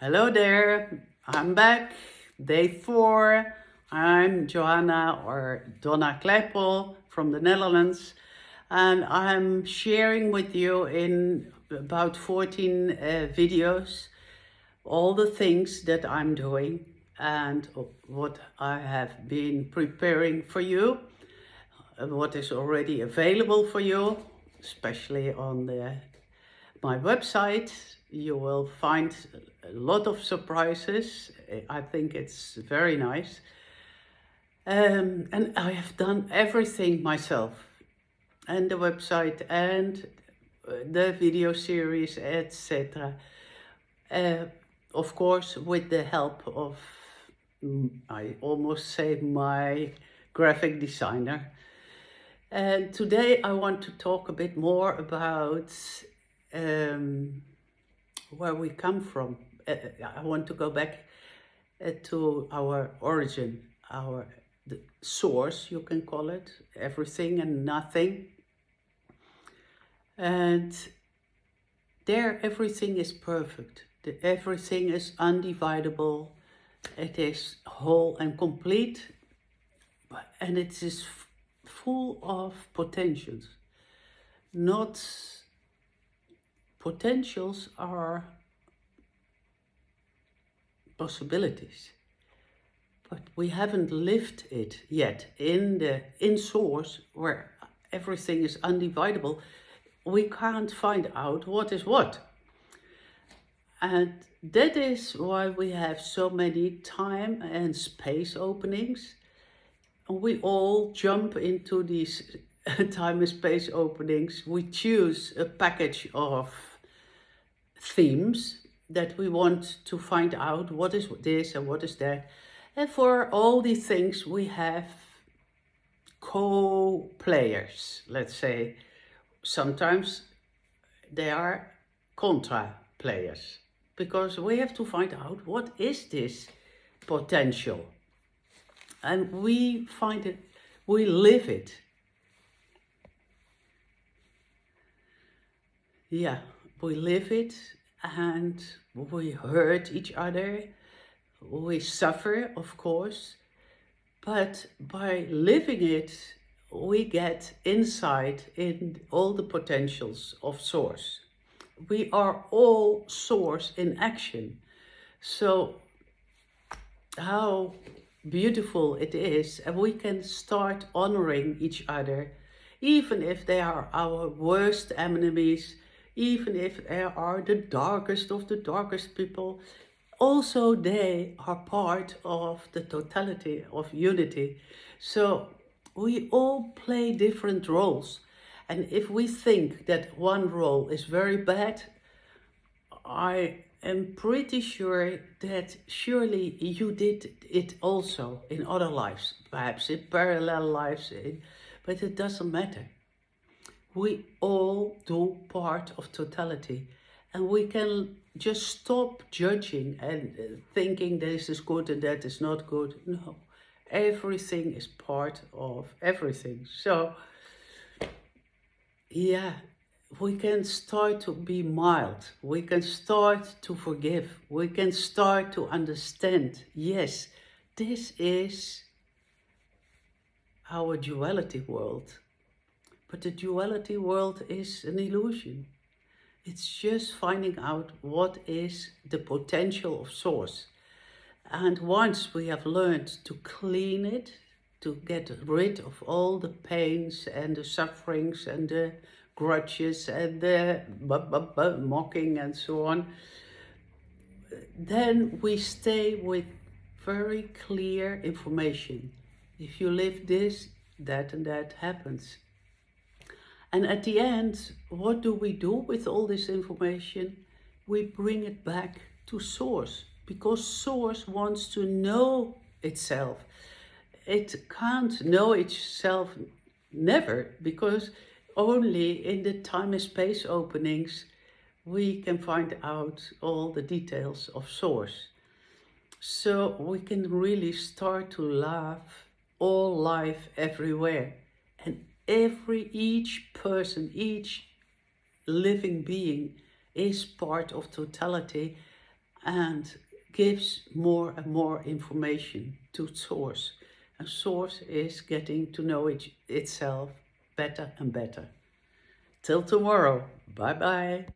Hello there, I'm back, day 4. I'm Johanna or Donna Kleipel from the Netherlands, and I'm sharing with you in about 14 videos all the things that I'm doing and what I have been preparing for you, what is already available for you, especially on my website. You will find a lot of surprises. I think it's very nice. And I have done everything myself, and the website and the video series, etc. Of course, with the help of, I almost say, my graphic designer. And today I want to talk a bit more about where we come from. I want to go back to our origin, the source, you can call it, everything and nothing. And there, everything is perfect. Everything is undividable. It is whole and complete, and it is full of potentials. Not potentials are possibilities, but we haven't lived it yet in source, where everything is undividable. We can't find out what is what, and that is why we have so many time and space openings. We all jump into these time and space openings. We choose a package of themes that we want to find out what is this and what is that. And for all these things, we have co-players, let's say. Sometimes they are contra players, because we have to find out what is this potential. And we find it, we live it. Yeah, we live it, and we hurt each other. We suffer, of course, but by living it, we get insight in all the potentials of source. We are all source in action. So how beautiful it is, and we can start honoring each other, even if they are our worst enemies, even if they are the darkest of the darkest people. Also, they are part of the totality of unity. So we all play different roles, and if we think that one role is very bad, I am pretty sure that surely you did it also in other lives, perhaps in parallel lives, but it doesn't matter. We all do part of totality, and we can just stop judging and thinking this is good and that is not good. No, everything is part of everything. So yeah, we can start to be mild. We can start to forgive. We can start to understand. Yes, this is our duality world. But the duality world is an illusion. It's just finding out what is the potential of source. And once we have learned to clean it, to get rid of all the pains and the sufferings and the grudges and the mocking and so on, then we stay with very clear information. If you live this, that and that happens. And at the end, what do we do with all this information? We bring it back to source, because source wants to know itself. It can't know itself, never, because only in the time and space openings we can find out all the details of source. So we can really start to love all life everywhere. And each person, each living being is part of totality, and gives more and more information to source. And source is getting to know itself better and better. Till tomorrow. Bye bye.